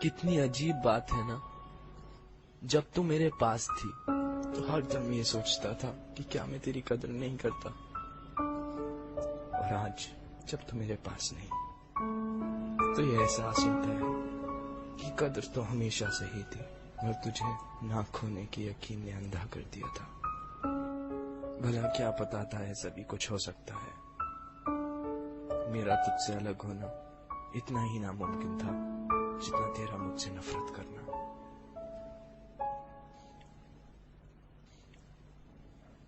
कितनी अजीब बात है ना, जब तू मेरे पास थी तो हर दम ये सोचता था कि क्या मैं तेरी कदर नहीं करता, और आज जब तू मेरे पास नहीं तो ये एहसास होता है कि कदर तो हमेशा से ही थी, और तुझे ना खोने की यकीन ने अंधा कर दिया था। भला क्या पता था ऐसा भी कुछ हो सकता है। मेरा तुझसे अलग होना इतना ही नामुमकिन था जितना तेरा मुझसे नफरत करना।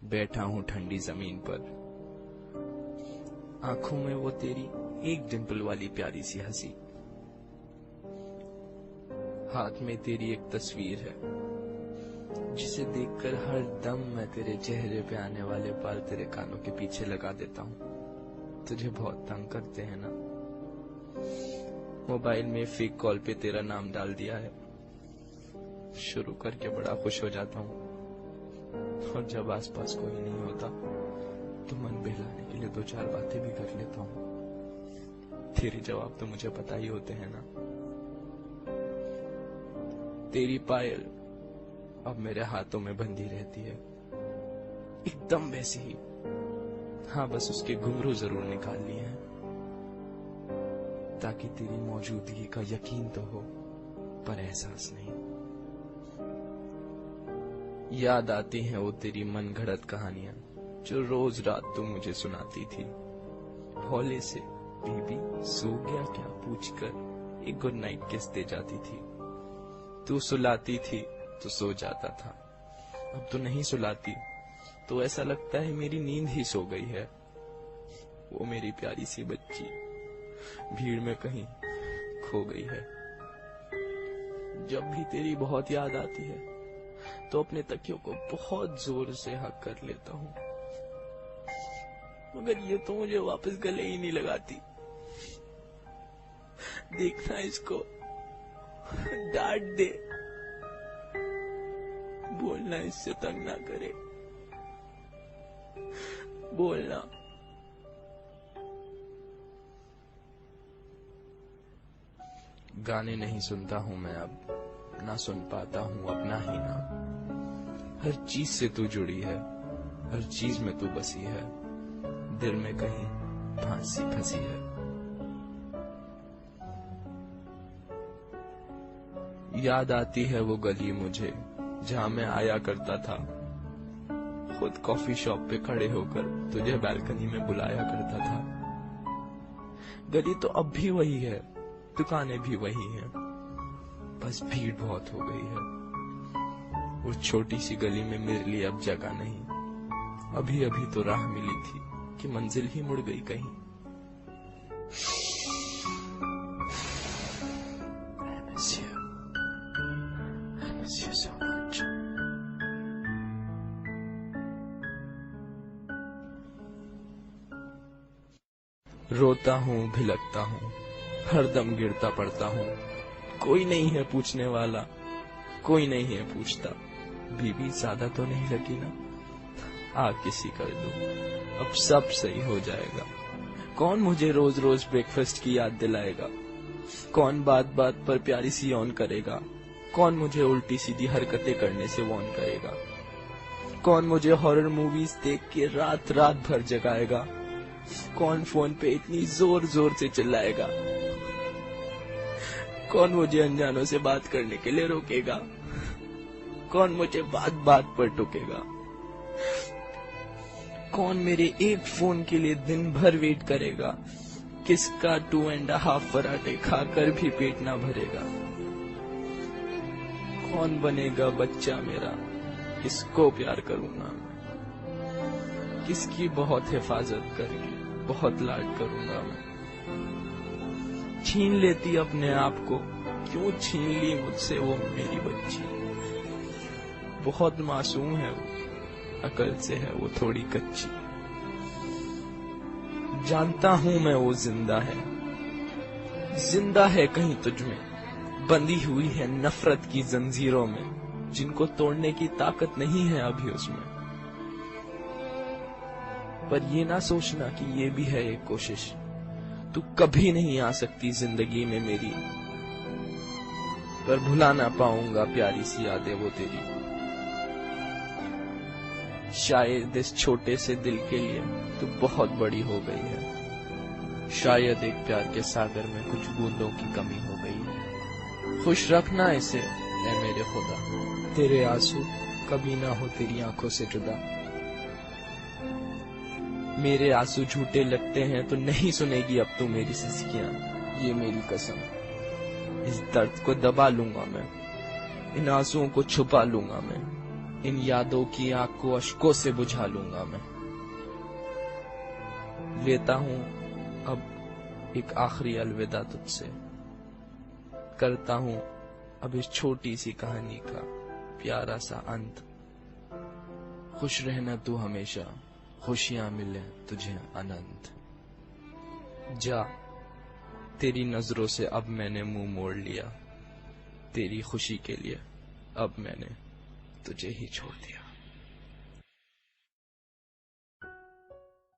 बैठा हूं ठंडी जमीन पर, आंखों में वो तेरी एक डिंपल वाली प्यारी सी हंसी, हाथ में तेरी एक तस्वीर है जिसे देखकर हर दम मैं तेरे चेहरे पे आने वाले बाल तेरे कानों के पीछे लगा देता हूं। तुझे बहुत तंग करते हैं ना। मोबाइल में फेक कॉल पे तेरा नाम डाल दिया है, शुरू करके बड़ा खुश हो जाता हूं, और जब आसपास कोई नहीं होता तो मन बहलाने के लिए 2-4 बातें भी कर लेता हूं। तेरे जवाब तो मुझे पता ही होते हैं ना। तेरी पायल अब मेरे हाथों में बंधी रहती है, एकदम वैसी ही। हाँ, बस उसके घुंघरू जरूर निकाल लिए हैं ताकि तेरी मौजूदगी का यकीन तो हो, पर एहसास नहीं। याद आती हैं वो तेरी मन घड़त कहानियां जो रोज रात तू मुझे सुनाती थी। भोले से बीबी सो गया क्या पूछकर एक गुड नाइट किस दे जाती थी। तू सुलाती थी तो सो जाता था, अब तू नहीं सुलाती तो ऐसा लगता है मेरी नींद ही सो गई है। वो मेरी प्यारी सी बच्ची भीड़ में कहीं खो गई है। जब भी तेरी बहुत याद आती है तो अपने तकियों को बहुत जोर से हक कर लेता हूं, मगर ये तो मुझे वापस गले ही नहीं लगाती। देखना इसको, डांट दे, बोलना इससे तंग ना करे, बोलना। गाने नहीं सुनता हूं मैं अब, ना सुन पाता हूं अपना ही नाम। हर चीज से तू जुड़ी है, हर चीज में तू बसी है, दिल में कहीं फांसी फंसी है। याद आती है वो गली मुझे जहां मैं आया करता था, खुद कॉफी शॉप पे खड़े होकर तुझे बालकनी में बुलाया करता था। गली तो अब भी वही है, दुकानें भी वही हैं, बस भीड़ बहुत हो गई है। उस छोटी सी गली में मेरे लिए अब जगह नहीं। अभी अभी तो राह मिली थी कि मंजिल ही मुड़ गई कहीं। I miss you so much. रोता हूँ, भिलकता हूँ, हरदम गिरता पड़ता हूँ। कोई नहीं है पूछने वाला, कोई नहीं है पूछता, बीबी ज्यादा तो नहीं लगी ना, आ किसी कर दो, अब सब सही हो जाएगा। कौन मुझे रोज रोज ब्रेकफास्ट की याद दिलाएगा, कौन बात बात पर प्यारी सी ऑन करेगा, कौन मुझे उल्टी सीधी हरकतें करने से वॉर्न करेगा, कौन मुझे हॉरर मूवीज देख के रात रात भर जगाएगा, कौन फोन पे इतनी जोर जोर से चिल्लाएगा, कौन मुझे अनजानों से बात करने के लिए रोकेगा, कौन मुझे बात बात पर टोकेगा, कौन मेरे एक फोन के लिए दिन भर वेट करेगा, किसका 2.5 पराठे खाकर भी पेट ना भरेगा, कौन बनेगा बच्चा मेरा, किसको प्यार करूंगा, किसकी बहुत हिफाजत करके बहुत लाड करूंगा मैं। छीन लेती अपने आप को, क्यों छीन ली मुझसे वो मेरी बच्ची। बहुत मासूम है वो, अकल से है वो थोड़ी कच्ची। जानता हूं मैं वो जिंदा है कहीं तुझ में, बंधी हुई है नफरत की जंजीरों में, जिनको तोड़ने की ताकत नहीं है अभी उसमें। पर ये ना सोचना कि ये भी है एक कोशिश, तू कभी नहीं आ सकती जिंदगी में मेरी, पर भुला ना पाऊंगा प्यारी सी यादें वो तेरी। शायद इस छोटे से दिल के लिए तू बहुत बड़ी हो गई है। शायद एक प्यार के सागर में कुछ बूंदों की कमी हो गई है। खुश रखना इसे ऐ मेरे खुदा, तेरे आंसू कभी ना हो तेरी आंखों से जुदा। मेरे आंसू झूठे लगते हैं तो नहीं सुनेगी अब तू मेरी सिसकियां, ये मेरी कसम। इस दर्द को दबा लूंगा मैं, इन आंसुओं को छुपा लूंगा मैं, इन यादों की आग को अश्कों से बुझा लूंगा मैं। लेता हूं अब एक आखिरी अलविदा तुझसे, करता हूं अब इस छोटी सी कहानी का प्यारा सा अंत। खुश रहना तू हमेशा, खुशियां मिले तुझे अनंत। जा, तेरी नजरों से अब मैंने मुंह मोड़ लिया, तेरी खुशी के लिए अब मैंने तुझे ही छोड़ दिया।